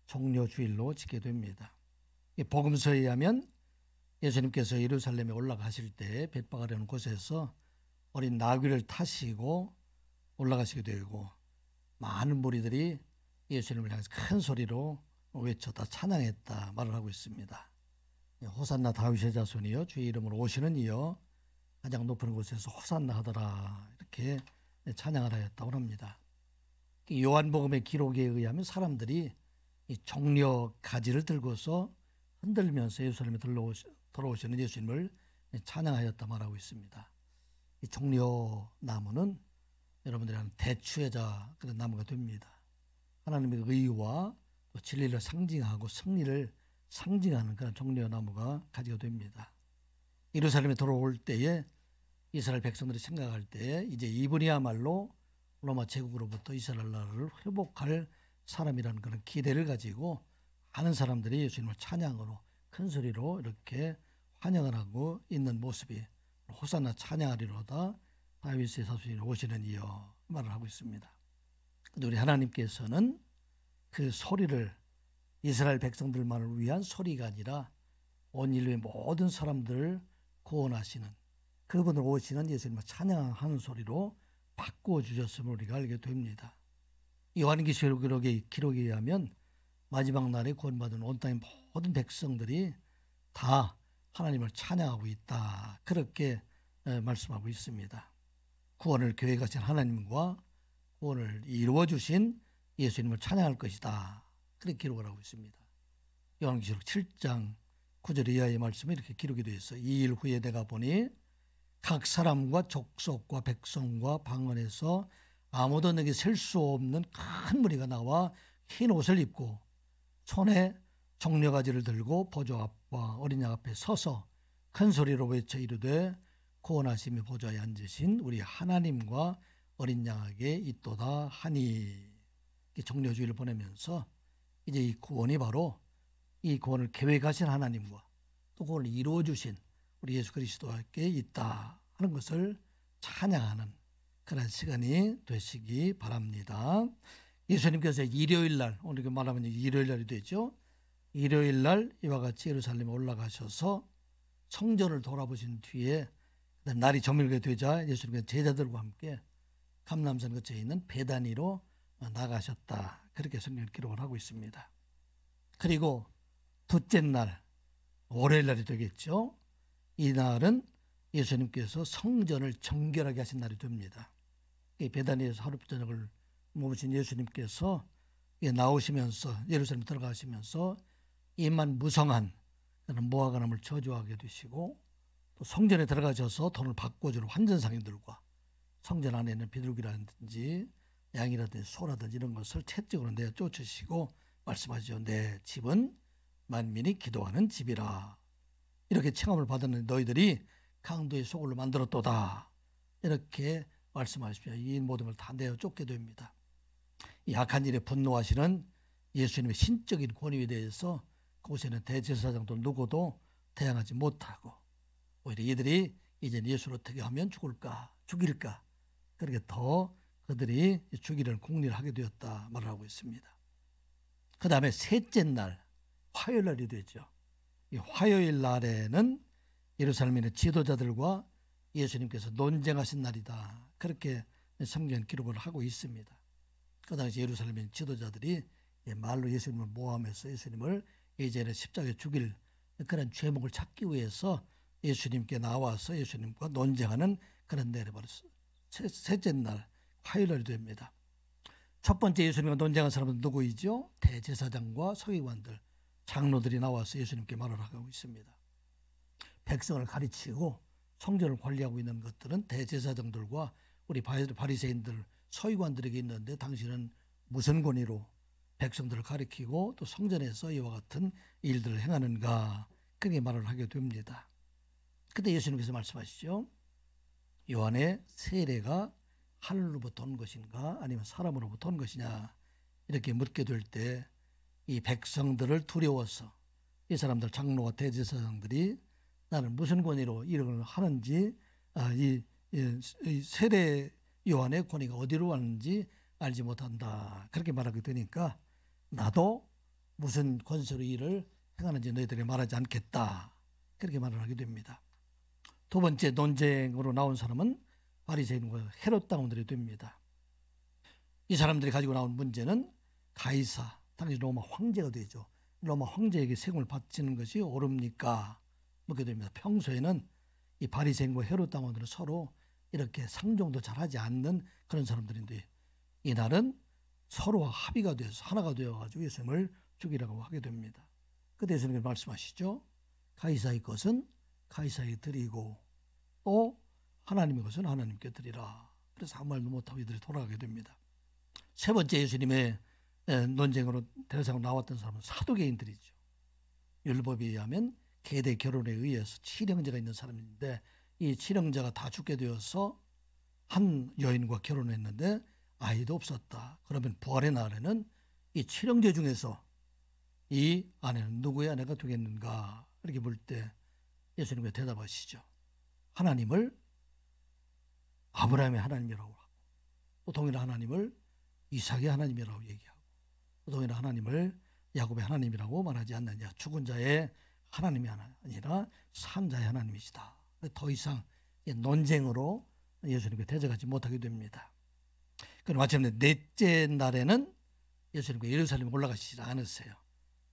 종려주일로 지게 됩니다. 이 복음서에 의하면 예수님께서 예루살렘에 올라가실 때 벳바가라는 곳에서 어린 나귀를 타시고 올라가시게 되고 많은 무리들이 예수님을 향해서 큰 소리로 외쳤다 찬양했다 말을 하고 있습니다. 호산나 다윗의 자손이여 주의 이름으로 오시는 이여 가장 높은 곳에서 호산나 하더라 이렇게 찬양을 하였다고 합니다. 요한복음의 기록에 의하면 사람들이 이 종려 가지를 들고서 흔들면서 예루살렘에 들어오시는 예수님을 찬양하였다 말하고 있습니다. 이 종려 나무는 여러분들이 아는 대추여자 그런 나무가 됩니다. 하나님의 의와 또 진리를 상징하고 승리를 상징하는 그런 종려 나무가 가지가 됩니다. 예루살렘에 들어올 때에 이스라엘 백성들이 생각할 때 이제 이분이야말로 로마 제국으로부터 이스라엘 나라를 회복할 사람이라는 그런 기대를 가지고 많은 사람들이 예수님을 찬양으로 큰 소리로 이렇게 환영을 하고 있는 모습이 호산나 찬양하리로다 다윗의 자손이 오시는 이여 말을 하고 있습니다. 근데 우리 하나님께서는 그 소리를 이스라엘 백성들만을 위한 소리가 아니라 온 인류의 모든 사람들을 구원하시는 그분을 오시는 예수님을 찬양하는 소리로 바꾸어 주셨음을 우리가 알게 됩니다. 요한계시록의 기록에 의하면 마지막 날에 구원받은 온 땅의 모든 백성들이 다 하나님을 찬양하고 있다. 그렇게 말씀하고 있습니다. 구원을 계획하신 하나님과 구원을 이루어 주신 예수님을 찬양할 것이다. 그렇게 기록을 하고 있습니다. 요한계시록 7장 9절 이하의 말씀에 이렇게 기록이 되어 있어요. 2일 후에 내가 보니 각 사람과 족속과 백성과 방언에서 아무도 내게 셀 수 없는 큰 무리가 나와 흰 옷을 입고 손에 종려가지를 들고 보좌 앞과 어린 양 앞에 서서 큰 소리로 외쳐 이르되 구원하심이 보좌에 앉으신 우리 하나님과 어린 양에게 있도다 하니 종려주의를 보내면서 이제 이 구원이 바로 이 구원을 계획하신 하나님과 또 구원을 이루어 주신 우리 예수 그리스도께 있다 하는 것을 찬양하는 그런 시간이 되시기 바랍니다. 예수님께서 일요일 날, 오늘 말하면 일요일 날이 되죠. 일요일 날 이와 같이 예루살렘에 올라가셔서 성전을 돌아보신 뒤에 날이 저물게 되자 예수님께서 제자들과 함께 감람산 끝에 있는 베다니로 나가셨다. 그렇게 성경 기록을 하고 있습니다. 그리고 둘째 날, 월요일 날이 되겠죠. 이 날은 예수님께서 성전을 정결하게 하신 날이 됩니다. 베다니에서 하루 저녁을 머무신 예수님께서 나오시면서 예루살렘 들어가시면서 이만 무성한 모아가람을 저주하게 되시고 또 성전에 들어가셔서 돈을 바꿔주는 환전상인들과 성전 안에 있는 비둘기라든지 양이라든지 소라든지 이런 것을 채찍으로 내어 쫓으시고 말씀하시죠. 내 집은 만민이 기도하는 집이라. 이렇게 칭함을 받았는데 너희들이 강도의 소굴로 만들었도다. 이렇게 말씀하십시오. 이 모든 걸 다 내어 쫓게 됩니다. 이 악한 일에 분노하시는 예수님의 신적인 권위에 대해서 그곳에는 대제사장도 누구도 대항하지 못하고 오히려 이들이 이제 예수를 어떻게 하면 죽을까 죽일까 그렇게 더 그들이 죽이려는 궁리를 하게 되었다 말을 하고 있습니다. 그 다음에 셋째 날 화요일 날이 되죠. 이 화요일 날에는 예루살렘에 있는 지도자들과 예수님께서 논쟁하신 날이다. 그렇게 성경 기록을 하고 있습니다. 그 당시 예루살렘에 있는 지도자들이 말로 예수님을 모함해서 예수님을 이제는 십자가에 죽일 그런 죄목을 찾기 위해서 예수님께 나와서 예수님과 논쟁하는 그런 날이 바로 셋째 날 화요일 날이 됩니다. 첫 번째 예수님과 논쟁한 사람은 누구이죠? 대제사장과 서기관들, 장로들이 나와서 예수님께 말을 하고 있습니다. 백성을 가르치고 성전을 관리하고 있는 것들은 대제사장들과 우리 바리새인들, 서기관들에게 있는데 당신은 무슨 권위로 백성들을 가르치고 또 성전에서 이와 같은 일들을 행하는가 그렇게 말을 하게 됩니다. 그때 예수님께서 말씀하시죠. 요한의 세례가 하늘로부터 온 것인가 아니면 사람으로부터 온 것이냐 이렇게 묻게 될 때 이 백성들을 두려워서 이 사람들 장로와 대제사장들이 나는 무슨 권위로 이런 하는지 이 세례 요한의 권위가 어디로 왔는지 알지 못한다 그렇게 말하게 되니까 나도 무슨 권세로 일을 행하는지 너희들이 말하지 않겠다. 그렇게 말을 하게 됩니다. 두 번째 논쟁으로 나온 사람은 바리새인과 헤롯 당원들이 됩니다. 이 사람들이 가지고 나온 문제는 가이사, 당시 로마 황제가 되죠. 로마 황제에게 세금을 바치는 것이 옳습니까? 묻게 됩니다. 평소에는 이 바리새인과 헤롯 당원들은 서로 이렇게 상종도 잘하지 않는 그런 사람들인데 이날은 서로와 합의가 돼서 하나가 되어가지고 예수님을 죽이라고 하게 됩니다. 그때 예수님께서 말씀하시죠. 가이사의 것은 가이사에게 드리고 또 하나님의 것은 하나님께 드리라. 그래서 아무 말도 못하고 이들이 돌아가게 됩니다. 세 번째 예수님의 논쟁으로 대상으로 나왔던 사람은 사두개인들이죠. 율법에 의하면 계대 결혼에 의해서 칠형제가 있는 사람인데 이 칠형제가 다 죽게 되어서 한 여인과 결혼했는데 아이도 없었다. 그러면 부활의 날에는 이 칠형제 중에서 이 아내는 누구의 아내가 되겠는가? 이렇게 물 때 예수님이 대답하시죠. 하나님을 아브라함의 하나님이라고 하고 또 동일한 하나님을 이삭의 하나님이라고 얘기하고 또 동일한 하나님을 야곱의 하나님이라고 말하지 않느냐. 죽은 자의 하나님이 아니라 산 자의 하나님이시다. 더 이상 논쟁으로 예수님께 대적하지 못하게 됩니다. 그럼 마침내 넷째 날에는 예수님께 예루살렘에 올라가시지 않으세요.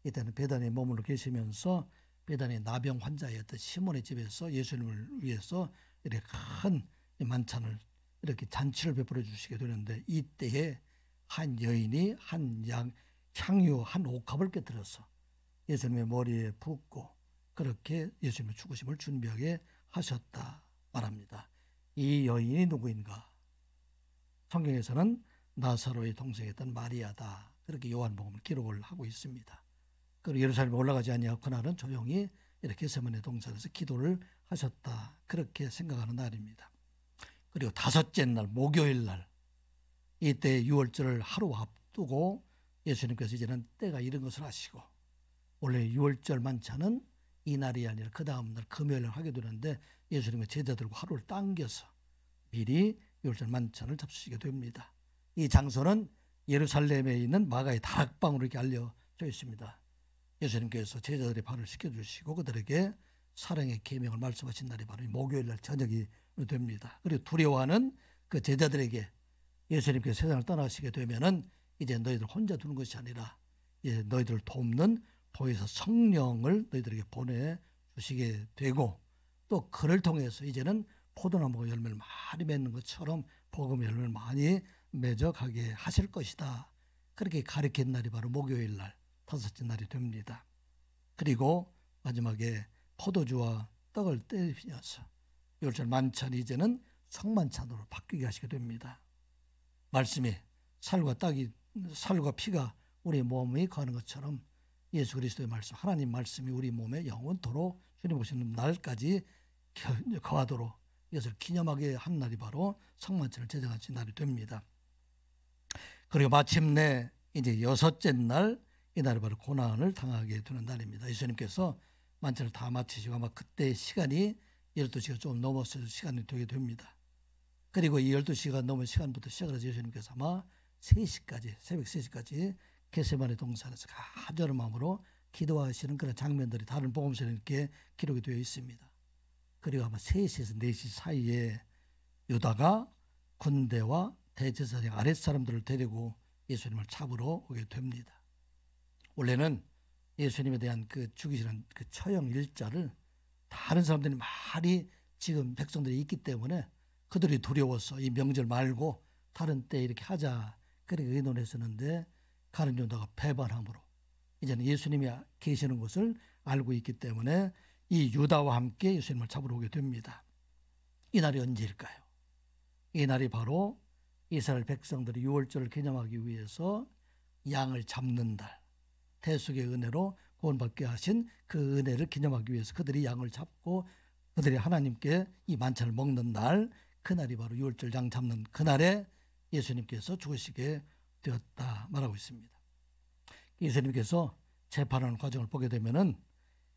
이때는 베다니에 머물러 계시면서 베다니의 나병 환자였던 시몬의 집에서 예수님을 위해서 이렇게 큰 만찬을 이렇게 잔치를 베풀어 주시게 되는데 이때에 한 여인이 한 향유 한 옥합을 깨뜨려서 예수님의 머리에 붓고 그렇게 예수님의 죽으심을 준비하게 하셨다 말합니다. 이 여인이 누구인가? 성경에서는 나사로의 동생이었던 마리아다. 그렇게 요한복음을 기록을 하고 있습니다. 그리고 예루살렘에 올라가지 아니하고 그날은 조용히 이렇게 겟세마네 동산에서 기도를 하셨다. 그렇게 생각하는 날입니다. 그리고 다섯째 날 목요일 날 이때 유월절을 하루 앞두고 예수님께서 이제는 때가 이른 것을 아시고 원래 유월절 만찬은 이날이 아니라 그 다음 날 금요일 날 하게 되는데 예수님의 제자들과 하루를 당겨서 미리 유월절 만찬을 잡수시게 됩니다. 이 장소는 예루살렘에 있는 마가의 다락방으로 이렇게 알려져 있습니다. 예수님께서 제자들의 발을 씻겨주시고 그들에게 사랑의 계명을 말씀하신 날이 바로 목요일 날 저녁이 됩니다. 그리고 두려워하는 그 제자들에게 예수님께서 세상을 떠나시게 되면은 이제 너희들 혼자 두는 것이 아니라 이제 너희들을 돕는 보혜사 성령을 너희들에게 보내주시게 되고 또 그를 통해서 이제는 포도나무가 열매를 많이 맺는 것처럼 복음의 열매를 많이 맺어가게 하실 것이다. 그렇게 가르친 날이 바로 목요일 날 다섯째 날이 됩니다. 그리고 마지막에 포도주와 떡을 떼시면서 유월절 만찬이 이제는 성만찬으로 바뀌게 하시게 됩니다. 말씀이 살과 피가 우리 몸에 거하는 것처럼 예수 그리스도의 말씀, 하나님 말씀이 우리 몸에 영원토록 주님 오시는 날까지 거하도록 이것을 기념하게 한 날이 바로 성만찬을 제정하신 날이 됩니다. 그리고 마침내 이제 여섯째 날 이날이 바로 고난을 당하게 되는 날입니다. 예수님께서 만찬을 다 마치시고 아마 그때 시간이 12시가 좀 넘었을 시간이 되게 됩니다. 그리고 이 12시가 넘은 시간부터 시작을 해서 예수님께서 아마 3시까지 새벽 3시까지 겟세마네 동산에서 간절한 마음으로 기도하시는 그런 장면들이 다른 복음서에 이렇게 기록이 되어 있습니다. 그리고 아마 3시에서 4시 사이에 유다가 군대와 대제사장 아랫사람들을 데리고 예수님을 잡으러 오게 됩니다. 원래는 예수님에 대한 그 죽이시는 그 처형 일자를 다른 사람들이 많이 지금 백성들이 있기 때문에 그들이 두려워서 이 명절 말고 다른 때 이렇게 하자 그렇게 의논했었는데 가룟 유다가 배반함으로 이제는 예수님이 계시는 것을 알고 있기 때문에 이 유다와 함께 예수님을 잡으러 오게 됩니다. 이 날이 언제일까요? 이 날이 바로 이스라엘 백성들이 유월절을 기념하기 위해서 양을 잡는 달, 대속의 은혜로 구원받게 하신 그 은혜를 기념하기 위해서 그들이 양을 잡고 그들이 하나님께 이 만찬을 먹는 날, 그날이 바로 유월절 양 잡는 그날에 예수님께서 죽으시게 되었다 말하고 있습니다. 예수님께서 재판하는 과정을 보게 되면은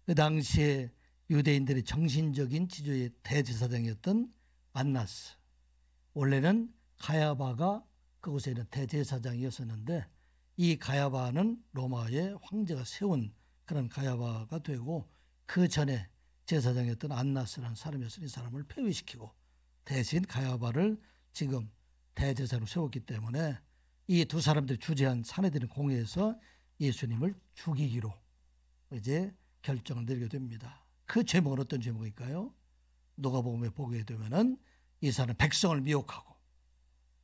그 당시에 유대인들의 정신적인 지주의 대제사장이었던 안나스, 원래는 가야바가 그곳에 있는 대제사장이었었는데 이 가야바는 로마의 황제가 세운 그런 가야바가 되고, 그 전에 제사장이었던 안나스라는 사람이었으니 이 사람을 폐위시키고 대신 가야바를 지금 대제사장으로 세웠기 때문에 이 두 사람들이 주재한 사내들인 공회에서 예수님을 죽이기로 이제 결정을 내리게 됩니다. 그 제목은 어떤 제목일까요? 누가복음에 보게 되면은 이 사람 백성을 미혹하고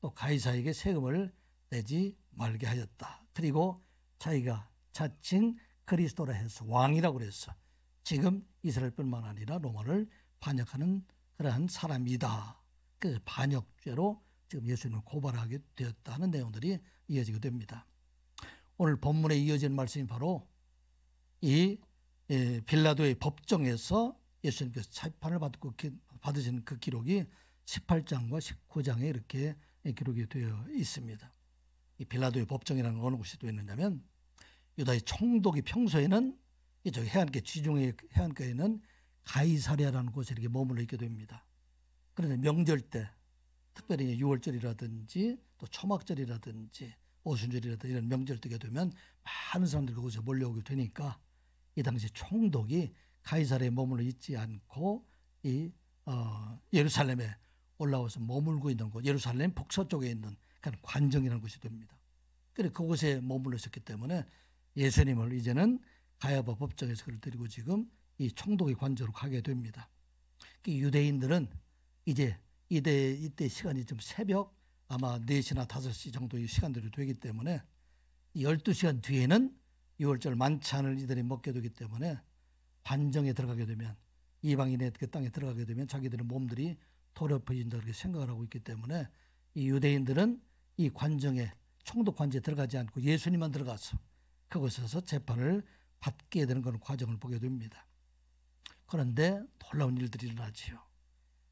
또 가이사에게 세금을 내지 말게 하였다. 그리고 자기가 자칭 그리스도라 해서 왕이라고 그래서 지금 이스라엘뿐만 아니라 로마를 반역하는 그러한 사람이다. 그래서 반역죄로 지금 예수님을 고발하게 되었다는 내용들이 이어지게 됩니다. 오늘 본문에 이어지는 말씀이 바로 이 빌라도의 법정에서 예수님께서 재판을 받으신 그 기록이 18장과 19장에 이렇게 기록이 되어 있습니다. 이 빌라도의 법정이라는 건 어느 곳에 또 있느냐면 유다의 총독이 평소에는 이쪽 해안가 지중해 해안가에는 가이사랴라는 곳에 이렇게 머물러 있게 됩니다. 그런데 명절 때 특별히 6월절이라든지 또 초막절이라든지 오순절이라든지 이런 명절 때가 되면 많은 사람들이 그곳에 몰려오게 되니까 이 당시 총독이 가이사랴에 머물러 있지 않고 이 예루살렘에 올라와서 머물고 있는 곳, 예루살렘 북서쪽에 있는 그런 관정이라는 곳이 됩니다. 그래서 그곳에 머물러 있었기 때문에 예수님을 이제는 가야바 법정에서 그를 데리고 지금 이 총독의 관저로 가게 됩니다. 유대인들은 이제 이때 시간이 좀 새벽 아마 4시나 5시 정도의 시간들이 되기 때문에 12시간 뒤에는 6월절 만찬을 이들이 먹게 되기 때문에 관정에 들어가게 되면 이방인의 그 땅에 들어가게 되면 자기들의 몸들이 더럽혀진다 그렇게 생각을 하고 있기 때문에 이 유대인들은 이 관정에 총독 관저에 들어가지 않고 예수님만 들어가서 그곳에서 재판을 받게 되는 그런 과정을 보게 됩니다. 그런데 놀라운 일들이 일어나지요.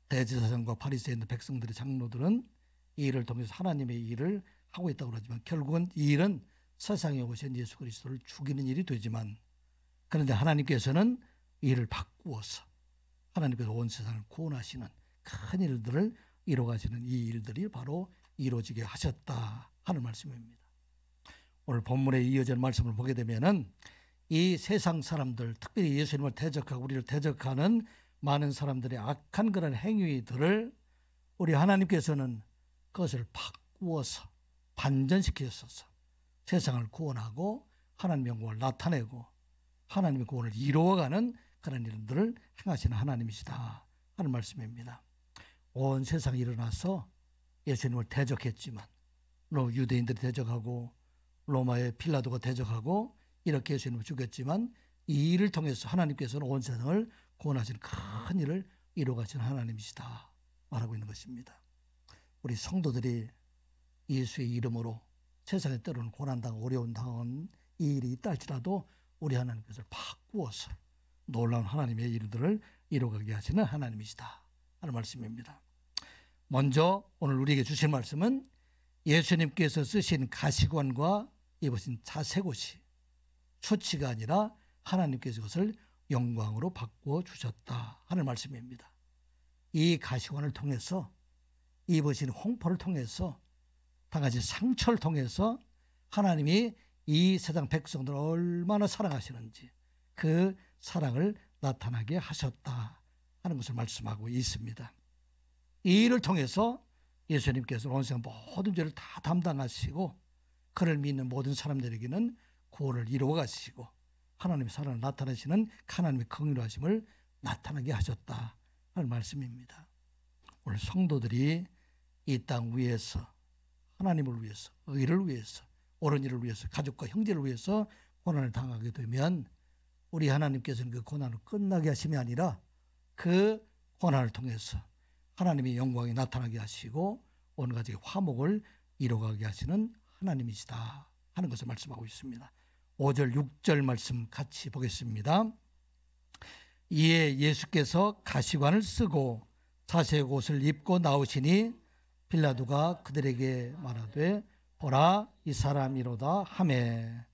대제사장과 바리새에 있는 백성들의 장로들은 이 일을 통해서 하나님의 일을 하고 있다고 하지만 결국은 이 일은 세상에 오신 예수 그리스도를 죽이는 일이 되지만, 그런데 하나님께서는 이 일을 바꾸어서 하나님께서 온 세상을 구원하시는 큰 일들을 이루어가시는 이 일들이 바로 이루어지게 하셨다 하는 말씀입니다. 오늘 본문에 이어진 말씀을 보게 되면은 이 세상 사람들, 특별히 예수님을 대적하고 우리를 대적하는 많은 사람들의 악한 그런 행위들을 우리 하나님께서는 그것을 바꾸어서 반전시키셔서 세상을 구원하고 하나님의 영광을 나타내고 하나님의 구원을 이루어가는 그런 일들을 행하시는 하나님이시다 하는 말씀입니다. 온 세상이 일어나서 예수님을 대적했지만 유대인들이 대적하고 로마의 필라도가 대적하고 이렇게 예수님을 죽였지만 이 일을 통해서 하나님께서는 온 세상을 구원하시는 큰 일을 이루어가시는 하나님이시다 말하고 있는 것입니다. 우리 성도들이 예수의 이름으로 세상에 때로는 고난당하고 어려운 당한 이 일이 있다 할지라도 우리 하나님께서 바꾸어서 놀라운 하나님의 일들을 이루어가게 하시는 하나님이시다 하는 말씀입니다. 먼저 오늘 우리에게 주신 말씀은 예수님께서 쓰신 가시관과 입으신 자색옷이 수치가 아니라 하나님께서 그것을 영광으로 바꾸어 주셨다 하는 말씀입니다. 이 가시관을 통해서 입으신 홍포를 통해서 당하신 상처를 통해서 하나님이 이 세상 백성들을 얼마나 사랑하시는지 그 사랑을 나타나게 하셨다 하는 것을 말씀하고 있습니다. 이 일을 통해서 예수님께서 온 세상 모든 죄를 다 담당하시고 그를 믿는 모든 사람들에게는 구원을 이루어 가시고 하나님의 사랑을 나타내시는 하나님의 긍휼하심을 나타나게 하셨다 하는 말씀입니다. 오늘 성도들이 이 땅 위에서 하나님을 위해서, 의를 위해서, 옳은 일을 위해서, 가족과 형제를 위해서 고난을 당하게 되면 우리 하나님께서는 그 고난을 끝나게 하심이 아니라 그 고난을 통해서 하나님의 영광이 나타나게 하시고 온 가족의 화목을 이루어가게 하시는 하나님이시다 하는 것을 말씀하고 있습니다. 5절 6절 말씀 같이 보겠습니다. 이에 예수께서 가시관을 쓰고 자색 옷을 입고 나오시니 빌라도가 그들에게 말하되 보라 이 사람이로다 하매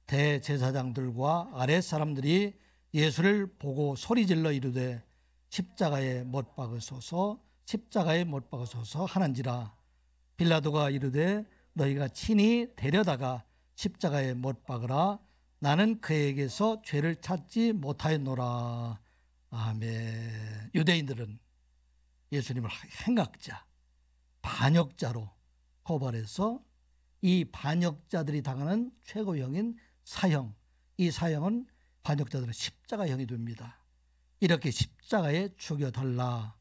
대제사장들과 아랫 사람들이 예수를 보고 소리질러 이르되 십자가에 못 박으소서 십자가에 못 박으소서 하는지라. 빌라도가 이르되 너희가 친히 데려다가 십자가에 못 박으라. 나는 그에게서 죄를 찾지 못하였노라. 아멘. 유대인들은 예수님을 행악자, 반역자로 고발해서 이 반역자들이 당하는 최고형인 사형, 이 사형은 반역자들은 십자가형이 됩니다. 이렇게 십자가에 죽여달라,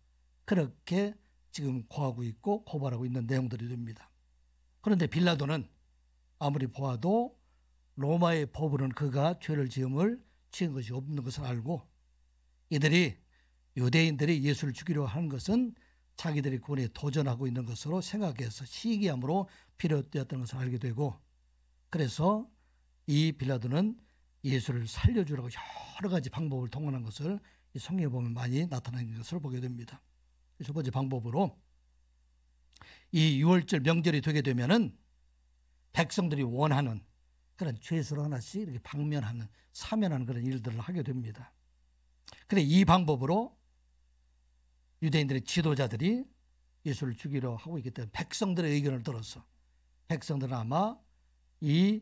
그렇게 지금 고하고 있고 고발하고 있는 내용들이 됩니다. 그런데 빌라도는 아무리 보아도 로마의 법으로는 그가 죄를 지은 것이 없는 것을 알고, 이들이 유대인들이 예수를 죽이려 하는 것은 자기들의 권위에 도전하고 있는 것으로 생각해서 시기함으로 비롯되었다는 것을 알게 되고, 그래서 이 빌라도는 예수를 살려주라고 여러 가지 방법을 동원한 것을 이 성경에 보면 많이 나타나는 것을 보게 됩니다. 첫 번째 방법으로 이 유월절 명절이 되게 되면은 백성들이 원하는 그런 죄수를 하나씩 이렇게 방면하는, 사면하는 그런 일들을 하게 됩니다. 그래, 이 방법으로 유대인들의 지도자들이 예수를 죽이려 하고 있기 때문에 백성들의 의견을 들어서 백성들은 아마 이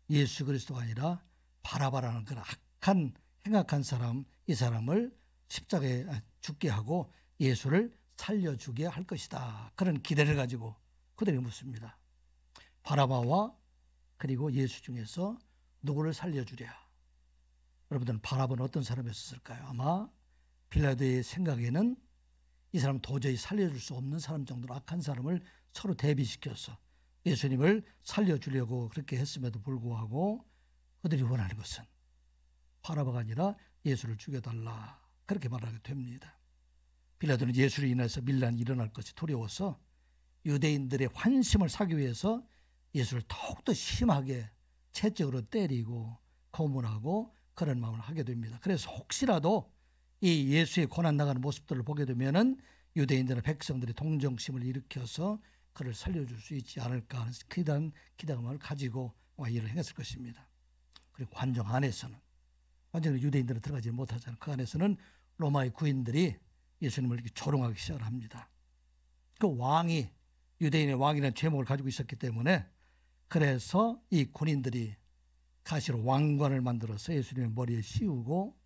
예수 그리스도가 아니라 바라바라는 그런 악한 행악한 사람, 이 사람을 십자가에 죽게 하고 예수를 살려주게 할 것이다, 그런 기대를 가지고 그들이 묻습니다. 바라바와 그리고 예수 중에서 누구를 살려주랴? 여러분들은 바라바는 어떤 사람이었을까요? 아마 빌라도의 생각에는 이 사람 도저히 살려줄 수 없는 사람 정도로 악한 사람을 서로 대비시켜서 예수님을 살려주려고 그렇게 했음에도 불구하고 그들이 원하는 것은 바라바가 아니라 예수를 죽여달라, 그렇게 말하게 됩니다. 빌라도는 예수로 인해서 밀란이 일어날 것이 두려워서 유대인들의 환심을 사기 위해서 예수를 더욱더 심하게 채찍으로 때리고 고문하고 그런 마음을 하게 됩니다. 그래서 혹시라도 이 예수의 고난 나가는 모습들을 보게 되면은 유대인들의 백성들이 동정심을 일으켜서 그를 살려줄 수 있지 않을까 하는 기대감을 가지고 일을 행했을 것입니다. 그리고 관정 안에서는 완전히 유대인들은 들어가지 못하잖아요. 그 안에서는 로마의 구인들이 예수님을 이렇게 조롱하기 시작을 합니다. 그 왕이 유대인의 왕이라는 제목을 가지고 있었기 때문에, 그래서 이 군인들이 가시로 왕관을 만들어서 예수님의 머리에 씌우고,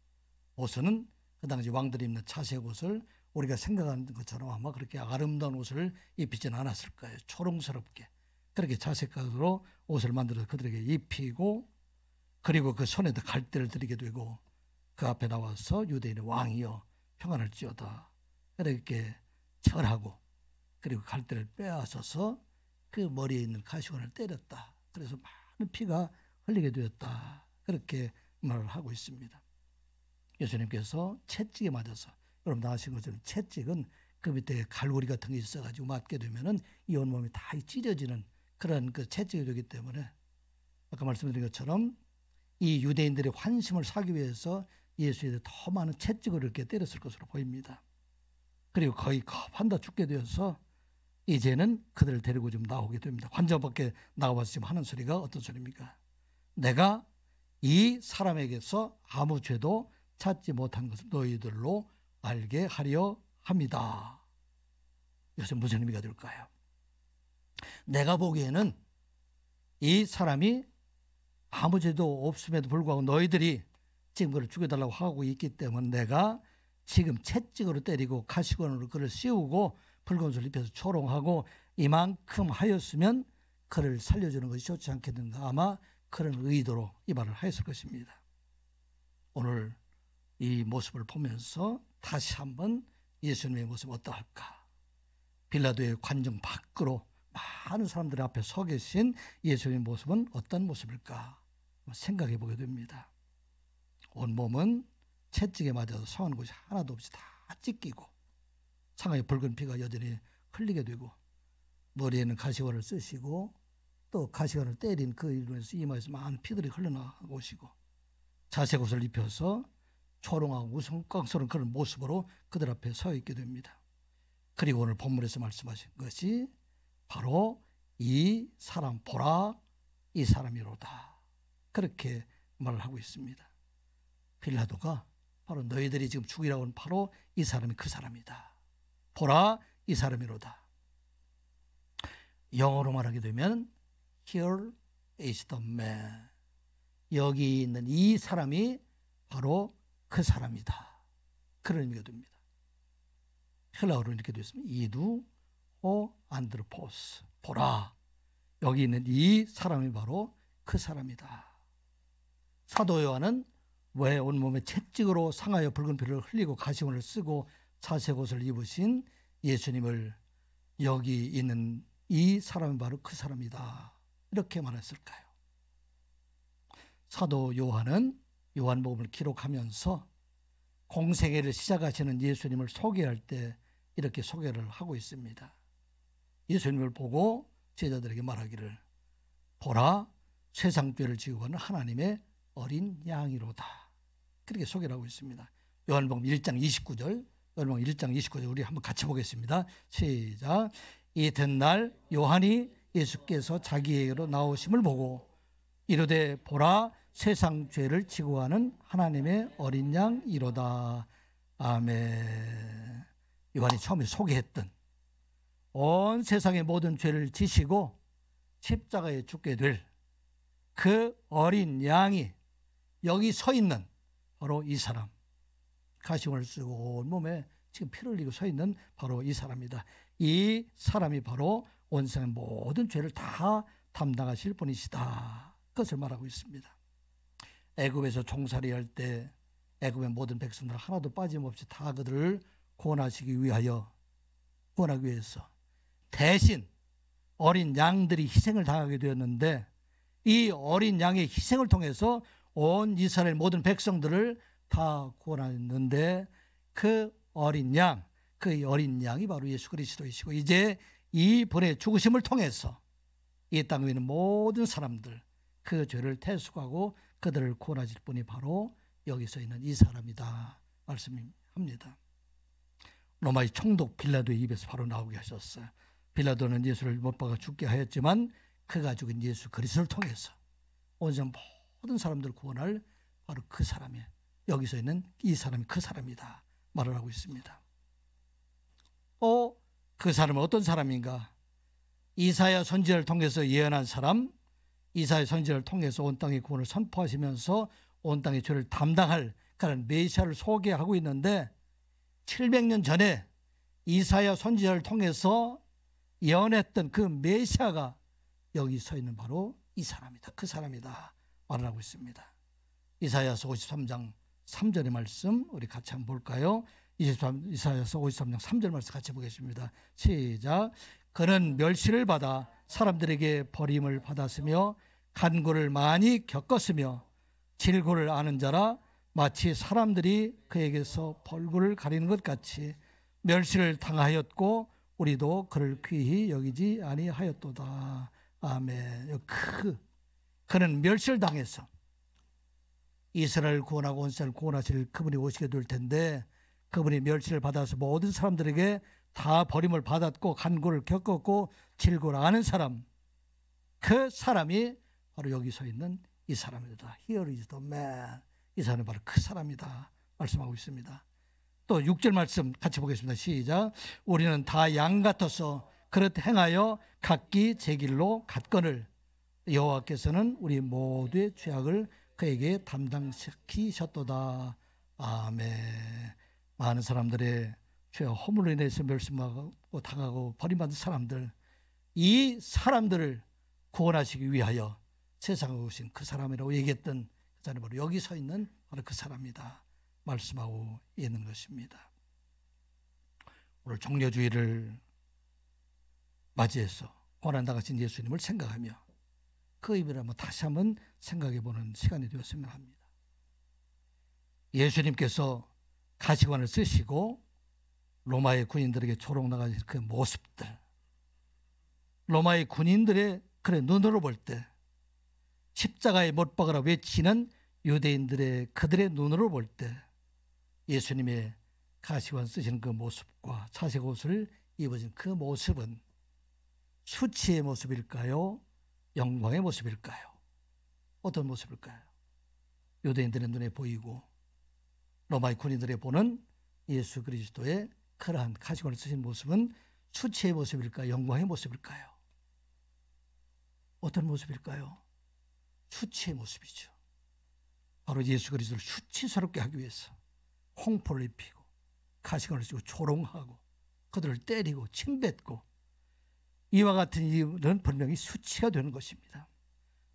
옷은 그 당시 왕들이 입는 차색 옷을 우리가 생각하는 것처럼 아마 그렇게 아름다운 옷을 입히지는 않았을 거예요. 초롱스럽게 그렇게 자색깔로 옷을 만들어서 그들에게 입히고, 그리고 그 손에다 갈대를 들이게 되고 그 앞에 나와서 유대인의 왕이여 평안할지어다 이렇게 절하고, 그리고 갈대를 빼앗아서 그 머리에 있는 가시관을 때렸다. 그래서 많은 피가 흘리게 되었다, 그렇게 말을 하고 있습니다. 예수님께서 채찍에 맞아서, 여러분 다 아시는 것처럼 채찍은 그 밑에 갈고리 같은 게 있어가지고 맞게 되면은 이 온몸이 다 찢어지는 그런 그 채찍이 되기 때문에, 아까 말씀드린 것처럼 이 유대인들의 환심을 사기 위해서 예수에 더 많은 채찍을 이렇게 때렸을 것으로 보입니다. 그리고 거의 겁한다 죽게 되어서 이제는 그들을 데리고 좀 나오게 됩니다. 관저 밖에 나가서 지금 하는 소리가 어떤 소리입니까? 내가 이 사람에게서 아무 죄도 찾지 못한 것을 너희들로 알게 하려 합니다. 이것은 무슨 의미가 될까요? 내가 보기에는 이 사람이 아무 죄도 없음에도 불구하고 너희들이 지금 그를 죽여달라고 하고 있기 때문에 내가 지금 채찍으로 때리고 가시관으로 그를 씌우고 붉은 옷을 입혀서 초롱하고 이만큼 하였으면 그를 살려주는 것이 좋지 않겠는가, 아마 그런 의도로 이 말을 하였을 것입니다. 오늘 이 모습을 보면서 다시 한번 예수님의 모습 어떠할까? 빌라도의 관정 밖으로 많은 사람들 앞에 서 계신 예수님의 모습은 어떤 모습일까 생각해 보게 됩니다. 온몸은 채찍에 맞아서 상한 곳이 하나도 없이 다 찢기고 상하에 붉은 피가 여전히 흘리게 되고, 머리에는 가시관을 쓰시고 또 가시관을 때린 그 일로 해서 이마에서 많은 피들이 흘러나가고 오시고, 자색 옷을 입혀서 초롱하고 우스꽝스러운 그런 모습으로 그들 앞에 서 있게 됩니다. 그리고 오늘 본문에서 말씀하신 것이 바로 이 사람 보라, 이 사람이로다, 그렇게 말을 하고 있습니다. 빌라도가 바로 너희들이 지금 죽이라고 하는 바로 이 사람이 그 사람이다. 보라, 이 사람이로다. 영어로 말하게 되면 Here is the man. 여기 있는 이 사람이 바로 그 사람이다. 그런 의미가 됩니다. 헬라어로 이렇게 되어 있습니다. 이두 오 안드로포스. 보라. 여기 있는 이 사람이 바로 그 사람이다. 사도 요한은 왜 온몸에 채찍으로 상하여 붉은 피를 흘리고 가시관을 쓰고 자색 옷을 입으신 예수님을 여기 있는 이 사람이 바로 그 사람이다. 이렇게 말했을까요? 사도 요한은 요한복음을 기록하면서 공생애를 시작하시는 예수님을 소개할 때 이렇게 소개를 하고 있습니다. 예수님을 보고 제자들에게 말하기를 보라 세상 죄를 지고 가는 하나님의 어린 양이로다. 그렇게 소개를 하고 있습니다. 요한복음 1장 29절 요한복음 1장 29절 우리 한번 같이 보겠습니다. 시작. 이튿날 요한이 예수께서 자기에게로 나오심을 보고 이르되 보라 세상 죄를 지고 가는 하나님의 어린 양이로다. 아멘. 요한이 처음에 소개했던 온 세상의 모든 죄를 지시고 십자가에 죽게 될 그 어린 양이 여기 서 있는 바로 이 사람. 가시관을 쓰고 온몸에 지금 피를 흘리고 서 있는 바로 이 사람이다. 이 사람이 바로 온 세상의 모든 죄를 다 담당하실 분이시다. 그것을 말하고 있습니다. 애굽에서 종살이할 때 애굽의 모든 백성들 하나도 빠짐없이 다 그들을 구원하기 위해서 대신 어린 양들이 희생을 당하게 되었는데 이 어린 양의 희생을 통해서 온 이스라엘 모든 백성들을 다 구원했는데 그 어린 양이 바로 예수 그리스도이시고 이제 이 분의 죽으심을 통해서 이 땅에 있는 모든 사람들 그 죄를 대속하고 그들을 구원하실 분이 바로 여기서 있는 이 사람이다 말씀합니다. 로마의 총독 빌라도의 입에서 바로 나오게 하셨어요. 빌라도는 예수를 못 박아 죽게 하였지만 그가 죽은 예수 그리스도를 통해서 온 세상 모든 사람들을 구원할 바로 그 사람이 여기서 있는 이 사람이 그 사람이다 말을 하고 있습니다. 또 그 사람은 어떤 사람인가? 이사야 선지자를 통해서 예언한 사람, 이사야 선지자를 통해서 온 땅의 구원을 선포하시면서 온 땅의 죄를 담당할 그런 메시아를 소개하고 있는데 700년 전에 이사야 선지자를 통해서 예언했던 그 메시아가 여기 서 있는 바로 이 사람이다. 그 사람이다 말을 하고 있습니다. 이사야서 53장 3절의 말씀 우리 같이 한번 볼까요? 이사야서 53장 3절 말씀 같이 보겠습니다. 시작. 그는 멸시를 받아 사람들에게 버림을 받았으며 간구를 많이 겪었으며 질고를 아는 자라 마치 사람들이 그에게서 벌구를 가리는 것 같이 멸시를 당하였고 우리도 그를 귀히 여기지 아니하였도다. 아멘. 그는 멸시를 당해서 이스라엘을 구원하고 온 세상을 구원하실 그분이 오시게 될 텐데 그분이 멸시를 받아서 모든 사람들에게 다 버림을 받았고 간구를 겪었고 질고를 아는 사람, 그 사람이 바로 여기 서 있는 이 사람이다. Here is the man. 이 사람이 바로 그 사람이다 말씀하고 있습니다. 또 6절 말씀 같이 보겠습니다. 시작. 우리는 다 양 같아서 그렇게 행하여 각기 제 길로 갔거늘 여호와께서는 우리 모두의 죄악을 그에게 담당시키셨도다. 아멘. 많은 사람들의 죄와 허물로 인해서 멸시하고 당하고 버림받은 사람들, 이 사람들을 구원하시기 위하여 세상에 오신 그 사람이라고 얘기했던 그 사람이 바로 여기 서 있는 바로 그 사람이다 말씀하고 있는 것입니다. 오늘 종려주의를 맞이해서 고난당하신 예수님을 생각하며 그 의미를 한번 다시 한번 생각해보는 시간이 되었으면 합니다. 예수님께서 가시관을 쓰시고 로마의 군인들에게 조롱 나가신 그 모습들, 로마의 군인들의 그런 눈으로 볼 때 십자가에 못 박으라 외치는 유대인들의 그들의 눈으로 볼 때 예수님의 가시관 쓰시는 그 모습과 자색 옷을 입으신 그 모습은 수치의 모습일까요? 영광의 모습일까요? 어떤 모습일까요? 유대인들의 눈에 보이고 로마의 군인들의 보는 예수 그리스도의 그러한 가시관을 쓰신 모습은 수치의 모습일까요? 영광의 모습일까요? 어떤 모습일까요? 수치의 모습이죠. 바로 예수 그리스도를 수치스럽게 하기 위해서 홍포를 입히고 가시관을 쓰고 조롱하고 그들을 때리고 침뱉고 이와 같은 일은 분명히 수치가 되는 것입니다.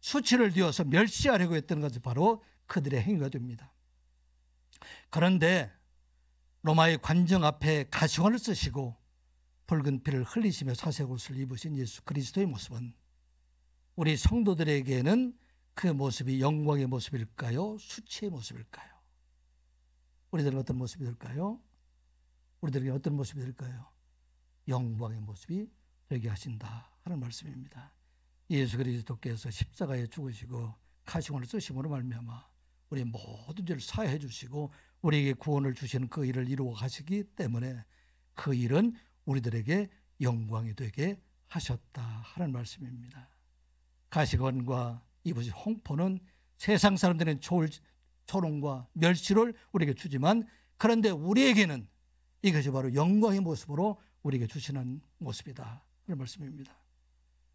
수치를 띄워서 멸시하려고 했던 것이 바로 그들의 행위가 됩니다. 그런데 로마의 관정 앞에 가시관을 쓰시고 붉은 피를 흘리시며 사색 옷을 입으신 예수 그리스도의 모습은 우리 성도들에게는 그 모습이 영광의 모습일까요? 수치의 모습일까요? 우리들은 어떤 모습이 될까요? 우리들에게 어떤 모습이 될까요? 영광의 모습이 되게 하신다 하는 말씀입니다. 예수 그리스도께서 십자가에 죽으시고 가시관을 쓰심으로 말미암아 우리 모든 죄를 사해해 주시고 우리에게 구원을 주시는 그 일을 이루어 가시기 때문에 그 일은 우리들에게 영광이 되게 하셨다 하는 말씀입니다. 가시관과 입으신 홍포는 세상 사람들은 조롱과 멸시를 우리에게 주지만 그런데 우리에게는 이것이 바로 영광의 모습으로 우리에게 주시는 모습이다 하는 말씀입니다.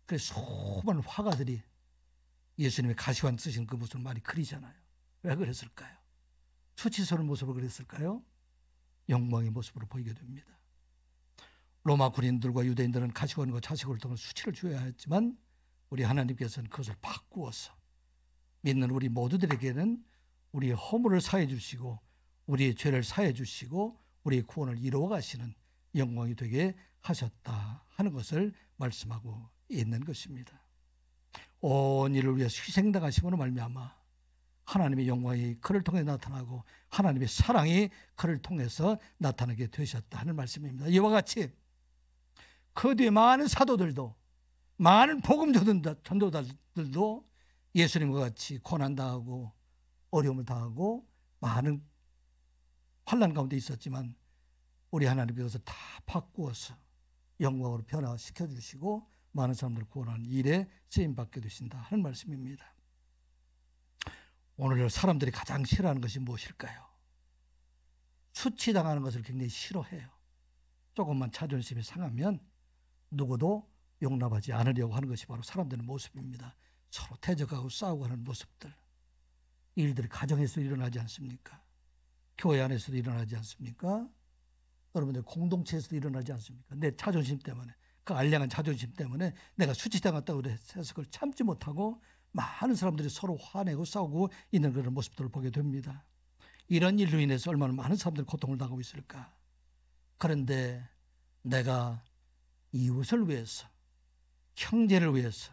그래서 수많은 화가들이 예수님의 가시관 쓰신 그 모습을 많이 그리잖아요. 왜 그랬을까요? 수치스러운 모습으로 그랬을까요? 영광의 모습으로 보이게 됩니다. 로마 군인들과 유대인들은 가시관과 자식을 통해 수치를 주어야 했지만 우리 하나님께서는 그것을 바꾸어서 믿는 우리 모두들에게는 우리의 허물을 사해 주시고 우리의 죄를 사해 주시고 우리의 구원을 이루어 가시는 영광이 되게 하셨다 하는 것을 말씀하고 있는 것입니다. 온 일을 위해서 희생당하심으로 말미암아 하나님의 영광이 그를 통해 나타나고 하나님의 사랑이 그를 통해서 나타나게 되셨다 하는 말씀입니다. 이와 같이 그 뒤에 많은 사도들도 많은 복음 전도자들도 예수님과 같이 고난당하고 어려움을 당하고 많은 환난 가운데 있었지만 우리 하나님께서 다 바꾸어서 영광으로 변화시켜 주시고 많은 사람들을 구원하는 일에 쓰임받게 되신다 하는 말씀입니다. 오늘 사람들이 가장 싫어하는 것이 무엇일까요? 수치당하는 것을 굉장히 싫어해요. 조금만 자존심이 상하면 누구도 용납하지 않으려고 하는 것이 바로 사람들의 모습입니다. 서로 대적하고 싸우고 하는 모습들. 이 일들이 가정에서 일어나지 않습니까? 교회 안에서도 일어나지 않습니까? 여러분들 공동체에서도 일어나지 않습니까? 내 자존심 때문에, 그 알량한 자존심 때문에 내가 수치당했다고 해서 그걸 참지 못하고 많은 사람들이 서로 화내고 싸우고 있는 그런 모습들을 보게 됩니다. 이런 일로 인해서 얼마나 많은 사람들이 고통을 당하고 있을까? 그런데 내가 이웃을 위해서, 형제를 위해서,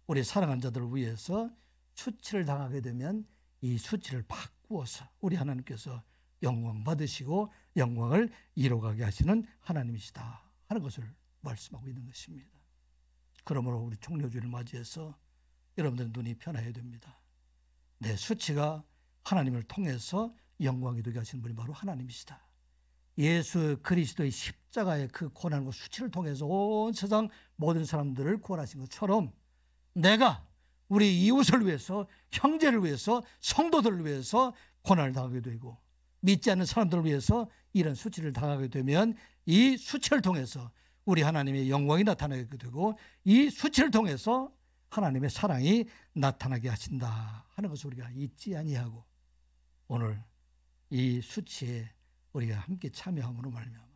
우리 사랑하는 자들을 위해서 수치를 당하게 되면 이 수치를 바꾸어서 우리 하나님께서 영광 받으시고 영광을 이루어가게 하시는 하나님이시다 하는 것을 말씀하고 있는 것입니다. 그러므로 우리 종료주일을 맞이해서 여러분들의 눈이 편해야 됩니다. 내 수치가 하나님을 통해서 영광이 되게 하시는 분이 바로 하나님이시다. 예수 그리스도의 십자가의 그 고난과 수치를 통해서 온 세상 모든 사람들을 구원하신 것처럼 내가 우리 이웃을 위해서, 형제를 위해서, 성도들을 위해서 고난을 당하게 되고 믿지 않는 사람들을 위해서 이런 수치를 당하게 되면 이 수치를 통해서 우리 하나님의 영광이 나타나게 되고 이 수치를 통해서 하나님의 사랑이 나타나게 하신다 하는 것을 우리가 잊지 아니하고 오늘 이 수치에 우리가 함께 참여함으로 말미암아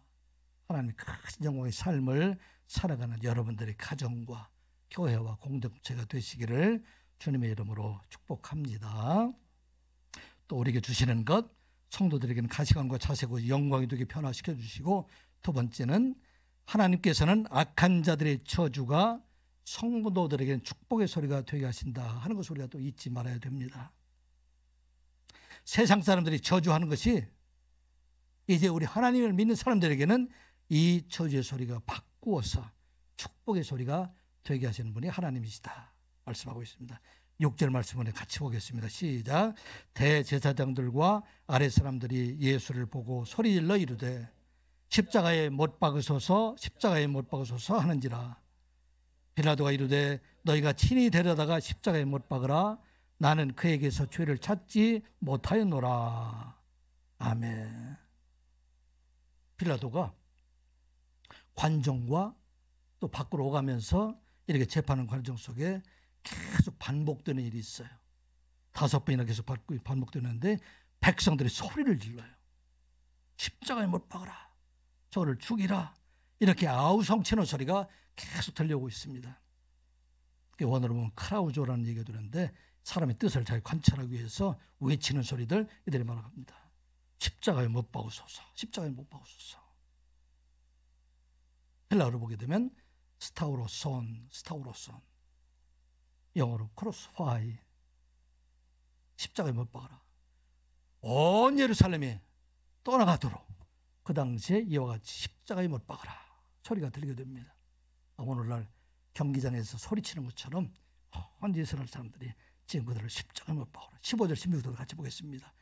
하나님의 큰 영광의 삶을 살아가는 여러분들의 가정과 교회와 공동체가 되시기를 주님의 이름으로 축복합니다. 또 우리에게 주시는 것, 성도들에게는 가시관과 자세고 영광이 되게 변화시켜 주시고 두 번째는 하나님께서는 악한 자들의 저주가 성도들에게는 축복의 소리가 되게 하신다 하는 것을 우리가 또 잊지 말아야 됩니다. 세상 사람들이 저주하는 것이 이제 우리 하나님을 믿는 사람들에게는 이 저주의 소리가 바꾸어서 축복의 소리가 되게 하시는 분이 하나님이시다 말씀하고 있습니다. 6절 말씀을 같이 보겠습니다. 시작. 대제사장들과 아랫 사람들이 예수를 보고 소리질러 이르되 십자가에 못 박으소서 십자가에 못 박으소서 하는지라. 빌라도가 이르되 너희가 친히 데려다가 십자가에 못 박으라. 나는 그에게서 죄를 찾지 못하였노라. 아멘. 빌라도가 관정과 또 밖으로 오가면서 이렇게 재판하는 과정 속에 계속 반복되는 일이 있어요. 5번이나 계속 반복되는데 백성들이 소리를 질러요. 십자가에 못 박아라, 저를 죽이라, 이렇게 아우성치는 소리가 계속 들려오고 있습니다. 원어로 보면 크라우조라는 얘기가 되는데 사람의 뜻을 잘 관찰하기 위해서 외치는 소리들 이들이 말합니다. 십자가에 못 박으소서, 십자가에 못 박으소서. 헬라어로 보게 되면 스타우로손, 영어로 크로스파이, 십자가에 못 박아라. 온 예루살렘이 떠나가도록 그 당시에 이와 같이 십자가에 못 박아라 소리가 들리게 됩니다. 오늘날 경기장에서 소리치는 것처럼 온 이스라엘 사람들이 지금 그들을 십자가에 못 박아라. 15절 16절 같이 보겠습니다.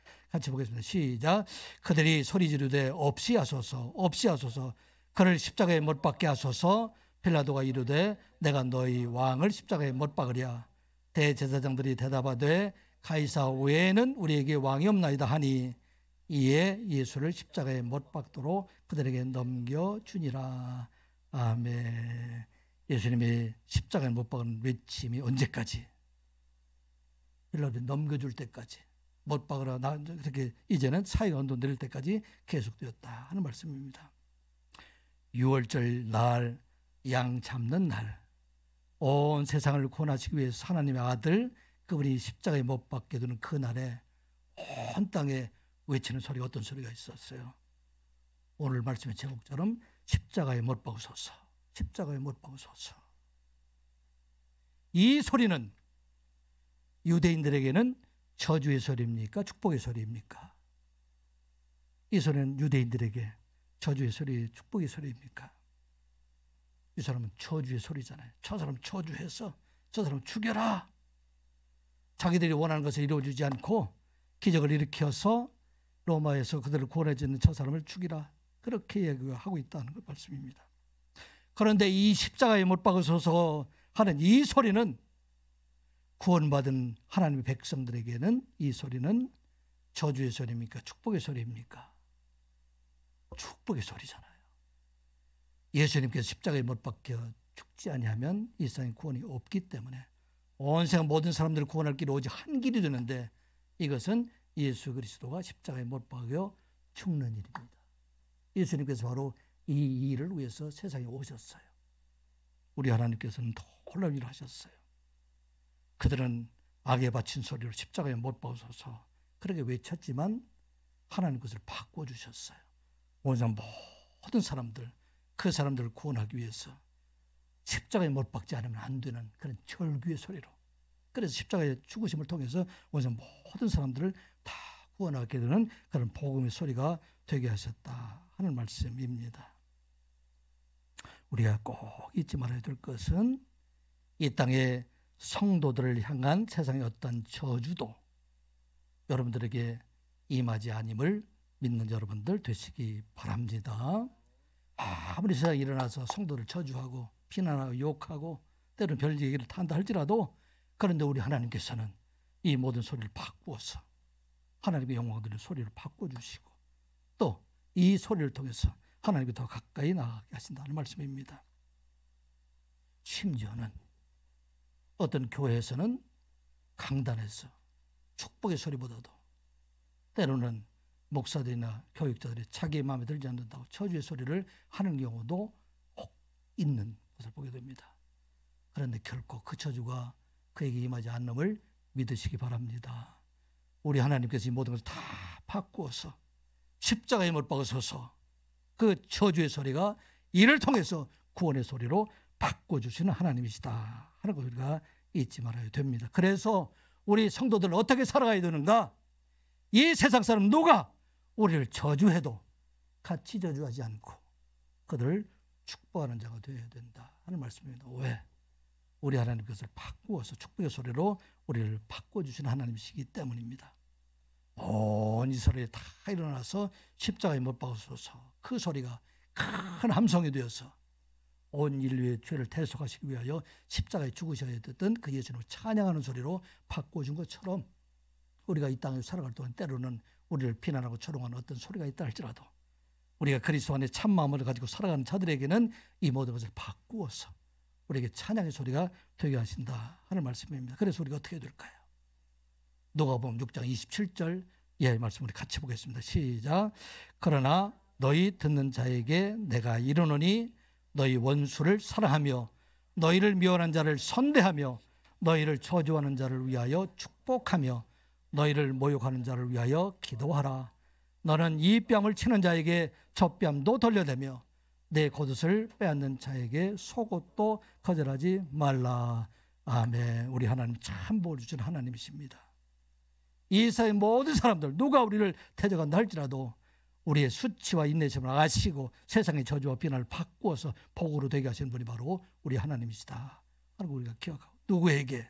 시작. 그들이 소리 지르되 없이 하소서, 없이 하소서, 그를 십자가에 못 박게 하소서. 빌라도가 이르되 내가 너희 왕을 십자가에 못 박으랴. 대제사장들이 대답하되 가이사 외에는 우리에게 왕이 없나이다 하니 이에 예수를 십자가에 못 박도록 그들에게 넘겨주니라. 아멘. 예수님이 십자가에 못 박은 외침이 언제까지? 빌라도에 넘겨줄 때까지, 못 박으라, 그렇게 이제는 사회가 언도 내릴 때까지 계속되었다 하는 말씀입니다. 6월절 날, 양 잡는 날, 온 세상을 구원하시기 위해서 하나님의 아들 그분이 십자가에 못 박게 되는 그 날에 온 땅에 외치는 소리가 어떤 소리가 있었어요? 오늘 말씀의 제목처럼 십자가에 못 박으소서, 십자가에 못 박으소서. 이 소리는 유대인들에게는 저주의 소리입니까? 축복의 소리입니까? 이 소리는 유대인들에게 저주의 소리, 축복의 소리입니까? 이 사람은 저주의 소리잖아요. 저 사람 저주해서 저 사람 죽여라. 자기들이 원하는 것을 이루어주지 않고 기적을 일으켜서 로마에서 그들을 구원해주는 저 사람을 죽이라. 그렇게 얘기하고 있다는 그 말씀입니다. 그런데 이 십자가에 못 박으소서 하는 이 소리는 구원받은 하나님의 백성들에게는 이 소리는 저주의 소리입니까? 축복의 소리입니까? 축복의 소리잖아요. 예수님께서 십자가에 못 박혀 죽지 아니하면 이 세상에 구원이 없기 때문에 온 세상 모든 사람들을 구원할 길이 오직 한 길이 되는데 이것은 예수 그리스도가 십자가에 못 박여 죽는 일입니다. 예수님께서 바로 이 일을 위해서 세상에 오셨어요. 우리 하나님께서는 놀라운 일을 하셨어요. 그들은 악에 바친 소리로 십자가에 못 박으소서 그렇게 외쳤지만 하나님 것을 바꿔주셨어요. 온 세상 모든 사람들, 그 사람들을 구원하기 위해서 십자가에 못 박지 않으면 안 되는 그런 절규의 소리로, 그래서 십자가의 죽으심을 통해서 온 세상 모든 사람들을 다 구원하게 되는 그런 복음의 소리가 되게 하셨다 하는 말씀입니다. 우리가 꼭 잊지 말아야 될 것은 이 땅의 성도들을 향한 세상의 어떤 저주도 여러분들에게 임하지 아님을 믿는 여러분들 되시기 바랍니다. 아무리 세상에 일어나서 성도를 저주하고 비난하고 욕하고 때로는 별 얘기를 한다 할지라도 그런데 우리 하나님께서는 이 모든 소리를 바꾸어서 하나님의 영광 드리는 소리를 바꿔주시고 또 이 소리를 통해서 하나님께 더 가까이 나아가게 하신다는 말씀입니다. 심지어는 어떤 교회에서는 강단에서 축복의 소리보다도 때로는 목사들이나 교육자들이 자기의 마음에 들지 않는다고 저주의 소리를 하는 경우도 혹 있는 것을 보게 됩니다. 그런데 결코 그 저주가 그에게 임하지 않음을 믿으시기 바랍니다. 우리 하나님께서 이 모든 것을 다 바꾸어서 십자가에 못 박으소서 그 저주의 소리가 이를 통해서 구원의 소리로 바꿔주시는 하나님이시다 하는 걸 우리가 잊지 말아야 됩니다. 그래서 우리 성도들은 어떻게 살아가야 되는가? 이 세상 사람 누가 우리를 저주해도 같이 저주하지 않고 그들을 축복하는 자가 되어야 된다 하는 말씀입니다. 왜? 우리 하나님께서 바꾸어서 축복의 소리로 우리를 바꿔주시는 하나님이시기 때문입니다. 온 이스라엘이 다 일어나서 십자가에 못 박으소서 그 소리가 큰 함성이 되어서 온 인류의 죄를 대속하시기 위하여 십자가에 죽으셔야 됐던 그 예수님을 찬양하는 소리로 바꿔준 것처럼 우리가 이 땅에 살아갈 동안 때로는 우리를 비난하고 조롱하는 어떤 소리가 있다 할지라도 우리가 그리스도 안에 참 마음을 가지고 살아가는 자들에게는 이 모든 것을 바꾸어서 우리에게 찬양의 소리가 되게 하신다 하는 말씀입니다. 그래서 우리가 어떻게 해야 될까요? 누가복음 6장 27절 이하의 말씀 우리 같이 보겠습니다. 시작. 그러나 너희 듣는 자에게 내가 이르노니 너희 원수를 사랑하며 너희를 미워하는 자를 선대하며 너희를 저주하는 자를 위하여 축복하며 너희를 모욕하는 자를 위하여 기도하라. 너는 이 뺨을 치는 자에게 저 뺨도 돌려대며 내 겉옷을 빼앗는 자에게 속옷도 거절하지 말라. 아멘. 우리 하나님 참 복 주신 하나님이십니다. 이 세상의 모든 사람들 누가 우리를 대적한다 할지라도 우리의 수치와 인내심을 아시고 세상의 저주와 비난을 바꾸어서 복으로 되게 하시는 분이 바로 우리 하나님이시다 하는 걸 우리가 기억하고, 누구에게?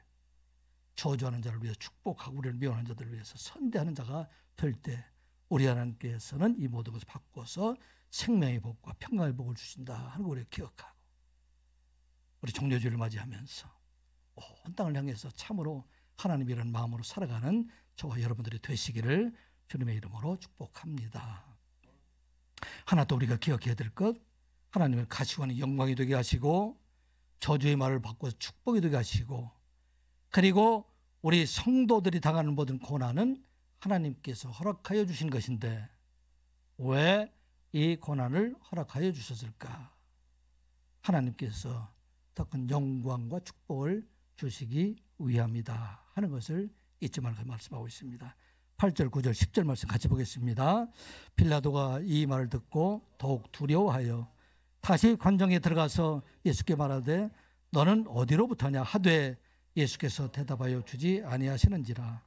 저주하는 자를 위해서 축복하고 우리를 미워하는 자들을 위해서 선대하는 자가 될 때 우리 하나님께서는 이 모든 것을 바꾸어서 생명의 복과 평강의 복을 주신다 하는 걸 우리가 기억하고, 우리 종려주를 맞이하면서 온 땅을 향해서 참으로 하나님이라는 마음으로 살아가는 저와 여러분들이 되시기를 주님의 이름으로 축복합니다. 하나 더 우리가 기억해야 될 것, 하나님을 가시관의 영광이 되게 하시고 저주의 말을 바꿔서 축복이 되게 하시고, 그리고 우리 성도들이 당하는 모든 고난은 하나님께서 허락하여 주신 것인데 왜 이 고난을 허락하여 주셨을까? 하나님께서 더 큰 영광과 축복을 주시기 위함이다 하는 것을 잊지 말고 말씀하고 있습니다. 8절, 9절, 10절 말씀 같이 보겠습니다. 빌라도가 이 말을 듣고 더욱 두려워하여 다시 관정에 들어가서 예수께 말하되 너는 어디로부터냐 하되 예수께서 대답하여 주지 아니하시는지라.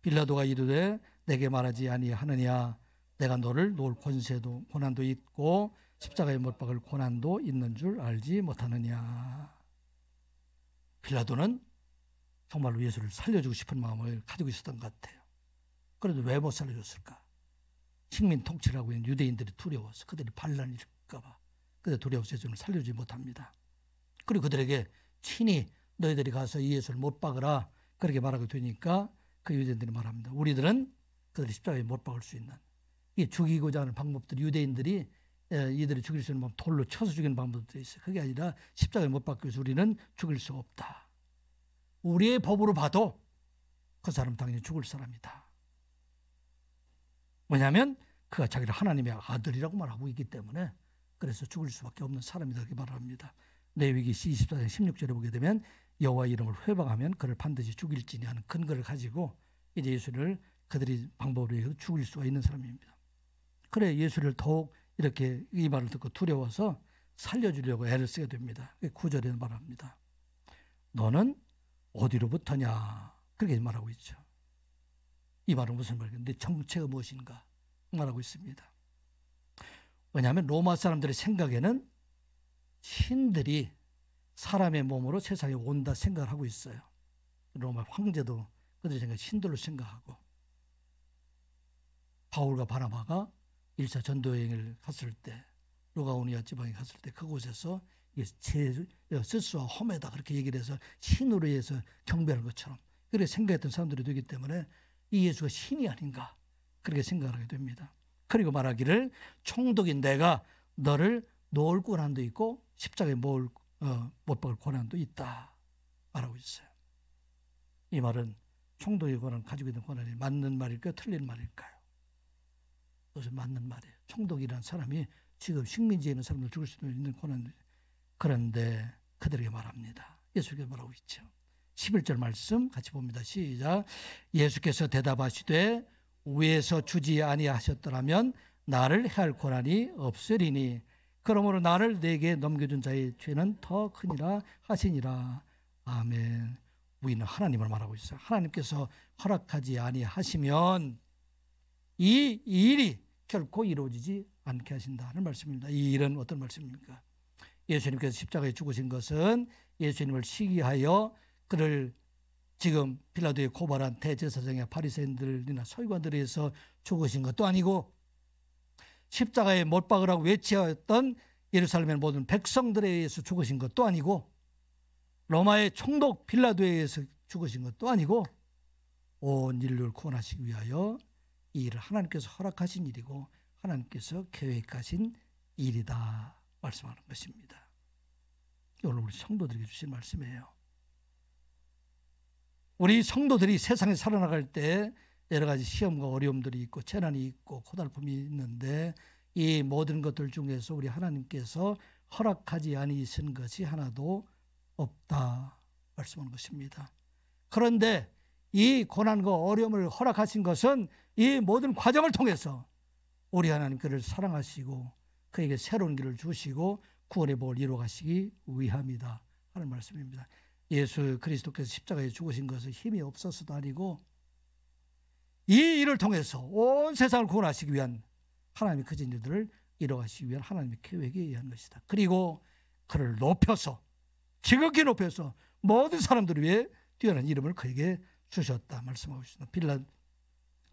빌라도가 이르되 내게 말하지 아니하느냐? 내가 너를 놓을 권세도 고난도 있고 십자가에 못 박을 고난도 있는 줄 알지 못하느냐. 빌라도는 정말로 예수를 살려주고 싶은 마음을 가지고 있었던 것 같아요. 그래도 왜 못 살려줬을까? 식민 통치를 하고 있는 유대인들이 두려워서, 그들이 반란이 일까 봐 그들 두려워서 예수를 살려주지 못합니다. 그리고 그들에게 친히 너희들이 가서 이 예수를 못 박으라 그렇게 말하게 되니까 그 유대인들이 말합니다. 우리들은 그들이 십자가에 못 박을 수 있는, 이 죽이고자 하는 방법들이, 유대인들이 이들이 죽일 수 있는 방법, 돌로 쳐서 죽이는 방법도 있어요. 그게 아니라 십자가에 못 박기 위해서 우리는 죽일 수 없다. 우리의 법으로 봐도 그 사람은 당연히 죽을 사람이다. 뭐냐면 그가 자기를 하나님의 아들이라고 말하고 있기 때문에 그래서 죽을 수밖에 없는 사람이다 이렇게 말합니다. 레위기 24장 16절에 보게 되면 여호와 이름을 회방하면 그를 반드시 죽일지니 하는 근거를 가지고 이제 예수를 그들이 방법으로 해서 죽일 수가 있는 사람입니다. 그래 예수를 더욱 이렇게 이 말을 듣고 두려워서 살려주려고 애를 쓰게 됩니다. 9절에 말합니다. 너는 어디로부터냐? 그렇게 말하고 있죠. 이 말은 무슨 말이에요? 내 정체가 무엇인가 말하고 있습니다. 왜냐하면 로마 사람들의 생각에는 신들이 사람의 몸으로 세상에 온다 생각을 하고 있어요. 로마 황제도 그들의 생각 신들로 생각하고, 바울과 바나바가 1차 전도여행을 갔을 때 루가오니아 지방에 갔을 때 그곳에서 스스와 험에다 그렇게 얘기를 해서 신으로 해서 경배하는 것처럼 그렇게 생각했던 사람들이 되기 때문에 이 예수가 신이 아닌가 그렇게 생각하게 됩니다. 그리고 말하기를 총독인 내가 너를 놓을 고난도 있고 십자가에 못 박을 고난도 있다 말하고 있어요. 이 말은 총독의 고난, 가지고 있는 고난이 맞는 말일까요? 틀린 말일까요? 그것은 맞는 말이에요. 총독이라는 사람이 지금 식민지에 있는 사람들 죽을 수도 있는 고난, 그런데 그들에게 말합니다. 예수께서 말하고 있죠. 11절 말씀 같이 봅니다. 시작. 예수께서 대답하시되 위에서 주지 아니하셨더라면 나를 해할 고난이 없으리니 그러므로 나를 내게 넘겨준 자의 죄는 더 크니라 하시니라. 아멘. 우리는 하나님을 말하고 있어요. 하나님께서 허락하지 아니하시면 이 일이 결코 이루어지지 않게 하신다는 말씀입니다. 이 일은 어떤 말씀입니까? 예수님께서 십자가에 죽으신 것은 예수님을 시기하여 그를 지금 빌라도에 고발한 대제사장이나 바리새인들이나 서기관들에 의해서 죽으신 것도 아니고, 십자가에 못 박으라고 외치었던 예루살렘의 모든 백성들에 의해서 죽으신 것도 아니고, 로마의 총독 빌라도에 의해서 죽으신 것도 아니고, 온 인류를 구원하시기 위하여 이 일을 하나님께서 허락하신 일이고 하나님께서 계획하신 일이다 말씀하는 것입니다. 오늘 우리 성도들에게 주신 말씀이에요. 우리 성도들이 세상에 살아나갈 때 여러 가지 시험과 어려움들이 있고 재난이 있고 고달픔이 있는데 이 모든 것들 중에서 우리 하나님께서 허락하지 아니신 것이 하나도 없다 말씀하는 것입니다. 그런데 이 고난과 어려움을 허락하신 것은 이 모든 과정을 통해서 우리 하나님 그를 사랑하시고 그에게 새로운 길을 주시고 구원의 복을 이루어 가시기 위함이다 하는 말씀입니다. 예수 그리스도께서 십자가에 죽으신 것은 힘이 없어서도 아니고 이 일을 통해서 온 세상을 구원하시기 위한 하나님의 그 일들을 이루어가시기 위한 하나님의 계획에 의한 것이다. 그리고 그를 높여서 지극히 높여서 모든 사람들 위해 뛰어난 이름을 그에게 주셨다 말씀하고 있습니다.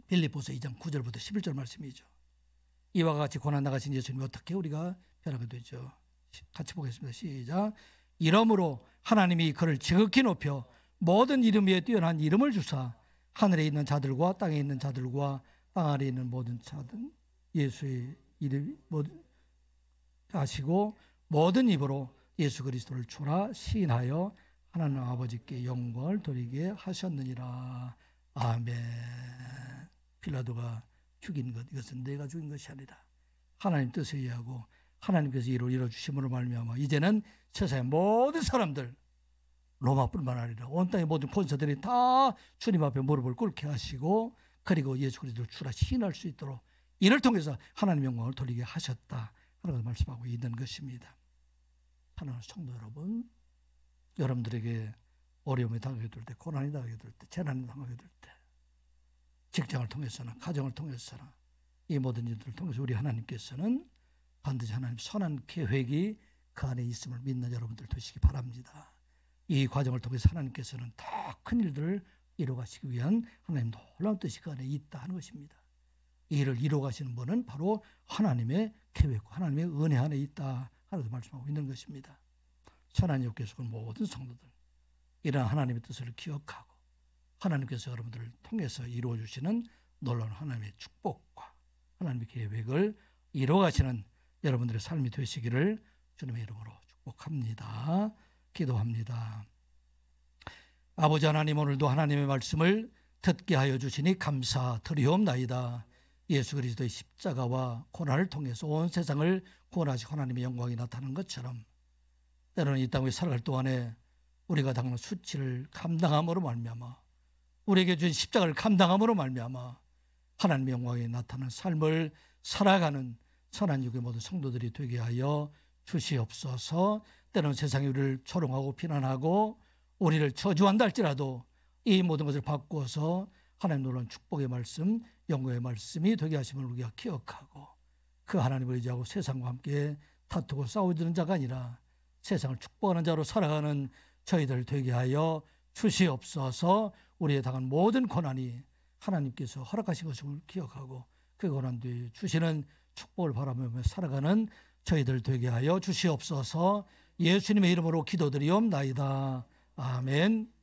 빌립보서 2장 9절부터 11절 말씀이죠. 이와 같이 고난 나가신 예수님이 어떻게 우리가 변하게 되죠. 같이 보겠습니다. 시작. 이러므로 하나님이 그를 지극히 높여 모든 이름 위에 뛰어난 이름을 주사 하늘에 있는 자들과 땅에 있는 자들과 땅 아래에 있는 모든 자들 예수의 이름 하시고 모든 입으로 예수 그리스도를 주라 시인하여 하나님 아버지께 영광을 돌리게 하셨느니라. 아멘. 빌라도가 죽인 것 이것은 내가 죽인 것이 아니라 하나님 뜻에 의하고 하나님께서 이루어 주심으로 말미암아 이제는 세상의 모든 사람들 로마뿐만 아니라 온 땅의 모든 권세들이 다 주님 앞에 무릎을 꿇게 하시고 그리고 예수 그리스도를 주라 시인할 수 있도록 이를 통해서 하나님 영광을 돌리게 하셨다 하는 것을 말씀하고 있는 것입니다. 하나님 성도 여러분, 여러분들에게 어려움이 당하게 될 때, 고난이 당하게 될 때, 재난이 당하게 될 때, 직장을 통해서나 가정을 통해서나 이 모든 일들을 통해서 우리 하나님께서는 반드시 하나님 선한 계획이 그 안에 있음을 믿는 여러분들 되시기 바랍니다. 이 과정을 통해서 하나님께서는 더 큰 일들을 이루어가시기 위한 하나님 놀라운 뜻이 그 안에 있다 하는 것입니다. 이 일을 이루어가시는 분은 바로 하나님의 계획과 하나님의 은혜 안에 있다 하는 것을 말씀하고 있는 것입니다. 선한 영께서 모든 성도들 이러한 하나님의 뜻을 기억하고 하나님께서 여러분들을 통해서 이루어 주시는 놀라운 하나님의 축복과 하나님의 계획을 이루어가시는 여러분들의 삶이 되시기를 주님의 이름으로 축복합니다. 기도합니다. 아버지 하나님, 오늘도 하나님의 말씀을 듣게 하여 주시니 감사드리옵나이다. 예수 그리스도의 십자가와 고난을 통해서 온 세상을 구원하시고 하나님의 영광이 나타나는 것처럼 때로는 이 땅에 살아갈 동안에 우리가 당하는 수치를 감당함으로 말미암아 우리에게 주신 십자가를 감당함으로 말미암아 하나님의 영광이 나타나는 삶을 살아가는 선한 육의 모든 성도들이 되게 하여 주시옵소서. 때로는 세상이 우리를 조롱하고 비난하고 우리를 저주한다 할지라도 이 모든 것을 바꾸어서 하나님 놀라운 축복의 말씀, 영광의 말씀이 되게 하심을 우리가 기억하고 그 하나님을 의지하고 세상과 함께 다투고 싸우는 자가 아니라 세상을 축복하는 자로 살아가는 저희들 되게 하여 주시옵소서. 우리에 당한 모든 고난이 하나님께서 허락하신 것을 기억하고 그 고난 뒤에 주시는 축복을 바라보며 살아가는 저희들 되게 하여 주시옵소서. 예수님의 이름으로 기도드리옵나이다. 아멘.